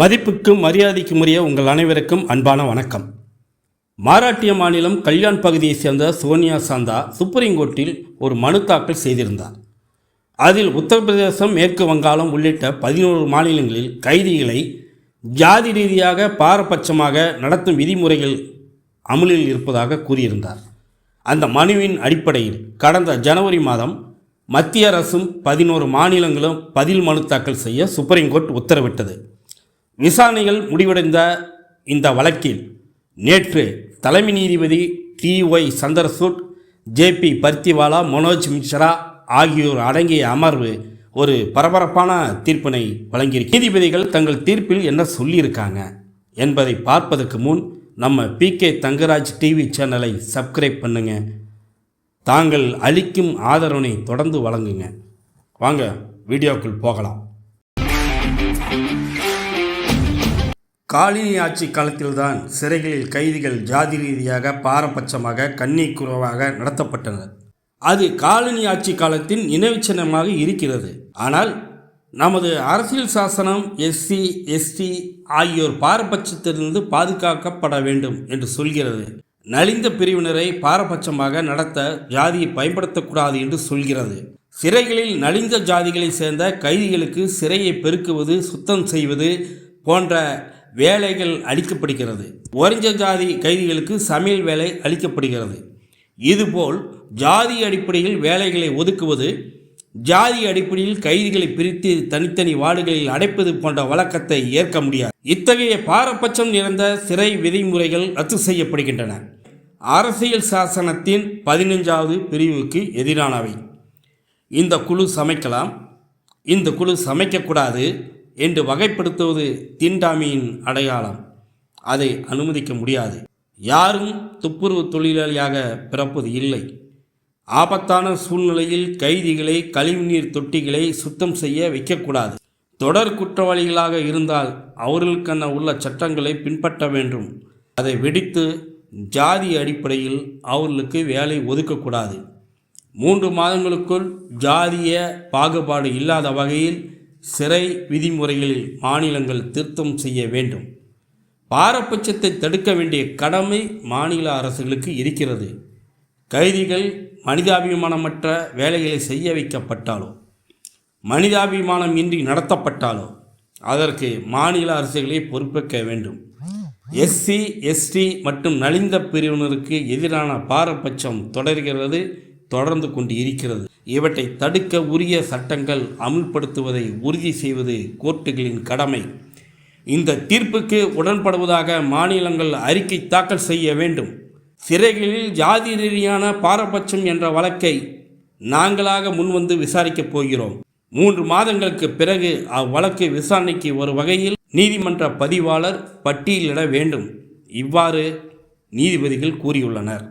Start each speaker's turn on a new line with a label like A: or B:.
A: மதிப்புக்கும் மரியாதைக்கும் உரிய உங்கள் அனைவருக்கும் அன்பான வணக்கம். மராட்டிய மாநிலம் கல்யாண் பகுதியை சேர்ந்த சோனியா சாந்தா சுப்ரீம் கோர்ட்டில் ஒரு மனு தாக்கல் செய்திருந்தார். அதில் உத்தரப்பிரதேசம், மேற்கு வங்காளம் உள்ளிட்ட 11 மாநிலங்களில் கைதிகளை ஜாதி ரீதியாக பாரபட்சமாக நடத்தும் விதிமுறைகள் அமலில் இருப்பதாக கூறியிருந்தார். அந்த மனுவின் அடிப்படையில் கடந்த ஜனவரி மாதம் மத்திய அரசும் 11 மாநிலங்களும் பதில் மனு தாக்கல் செய்ய சுப்ரீம் கோர்ட் உத்தரவிட்டது. விசாரணைகள் முடிவடைந்த இந்த வழக்கில் நேற்று தலைமை நீதிபதி TY சந்திரசூட், JP பர்த்திவாலா, மனோஜ் மிஸ்ரா ஆகியோர் அடங்கிய அமர்வு ஒரு பரபரப்பான தீர்ப்பினை வழங்கியிருக்கு. நீதிபதிகள் தங்கள் தீர்ப்பில் என்ன சொல்லியிருக்காங்க என்பதை பார்ப்பதற்கு முன் நம்ம PK தங்கராஜ் டிவி சேனலை சப்ஸ்கிரைப் பண்ணுங்க. தாங்கள் அளிக்கும் ஆதரவினை தொடர்ந்து வழங்குங்க. வாங்க வீடியோக்குள் போகலாம். காலனி ஆட்சி காலத்தில்தான் சிறைகளில் கைதிகள் ஜாதி ரீதியாக பாரபட்சமாக கண்ணியக்குறைவாக நடத்தப்பட்டனர். அது காலனி ஆட்சி காலத்தின் நினைவு சின்னமாக இருக்கிறது. ஆனால் நமது அரசியல் சாசனம் SC ST ஆகியோர் பாரபட்சத்திலிருந்து பாதுகாக்கப்பட வேண்டும் என்று சொல்கிறது. நலிந்த பிரிவினரை பாரபட்சமாக நடத்த ஜாதியை பயன்படுத்தக்கூடாது என்று சொல்கிறது. சிறைகளில் நலிந்த ஜாதிகளை சேர்ந்த கைதிகளுக்கு சிறையை பெருக்குவது, சுத்தம் செய்வது போன்ற வேலைகள் அளிக்கப்படுகிறது. ஒரஞ்ச ஜாதி கைதிகளுக்கு சமையல் வேலை அளிக்கப்படுகிறது. இதுபோல் ஜாதி அடிப்படையில் வேலைகளை ஒதுக்குவது, ஜாதி அடிப்படையில் கைதிகளை பிரித்து தனித்தனி வார்டுகளில் அடைப்பது போன்ற வழக்கத்தை ஏற்க முடியாது. இத்தகைய பாரபட்சம் நிறைந்த சிறை விதிமுறைகள் ரத்து செய்யப்படுகின்றன. அரசியல் சாசனத்தின் 15வது பிரிவுக்கு எதிரானவை. இந்த குழு சமைக்கலாம், இந்த குழு சமைக்கக்கூடாது என்று வகைப்படுத்துவது தீண்டாமையின் அடையாளம். அதை அனுமதிக்க முடியாது. யாரும் துப்புரவு தொழிலாளியாக பிறப்பது இல்லை. ஆபத்தான சூழ்நிலையில் கைதிகளை கழிவுநீர் தொட்டிகளை சுத்தம் செய்ய வைக்கக்கூடாது. தொடர் குற்றவாளிகளாக இருந்தால் அவர்களுக்கென உள்ள சட்டங்களை பின்பற்ற வேண்டும். அதை வெடித்து ஜாதி அடிப்படையில் அவர்களுக்கு வேலை ஒதுக்கக்கூடாது. 3 மாதங்களுக்குள் ஜாதிய பாகுபாடு இல்லாத வகையில் சிறை விதிமுறைகளில் மாநிலங்கள் திருத்தம் செய்ய வேண்டும். பாரபட்சத்தை தடுக்க வேண்டிய கடமை மாநில அரசுகளுக்கு இருக்கிறது. கைதிகள் மனிதாபிமானமற்ற வேலைகளை செய்ய வைக்கப்பட்டாலோ, மனிதாபிமானம் இன்றி நடத்தப்பட்டாலோ அதற்கு மாநில அரசுகளே பொறுப்பேற்க வேண்டும். SC ST மற்றும் நலிந்த பிரிவினருக்கு எதிரான பாரபட்சம் தொடர்ந்து கொண்டு இருக்கிறது. இவற்றை தடுக்க உரிய சட்டங்கள் அமுல்படுத்துவதை உறுதி செய்வது கோர்ட்டுகளின் கடமை. இந்த தீர்ப்புக்கு உடன்படுவதாக மாநிலங்கள் அறிக்கை தாக்கல் செய்ய வேண்டும். சிறைகளில் ஜாதி ரீதியான பாரபட்சம் என்ற வழக்கை நாங்களாக முன்வந்து விசாரிக்கப் போகிறோம். 3 மாதங்களுக்கு பிறகு அவ்வழக்கு விசாரணைக்கு ஒரு வகையில் நீதிமன்ற பதிவாளர் பட்டியலிட வேண்டும். இவ்வாறு நீதிபதிகள் கூறியுள்ளனர்.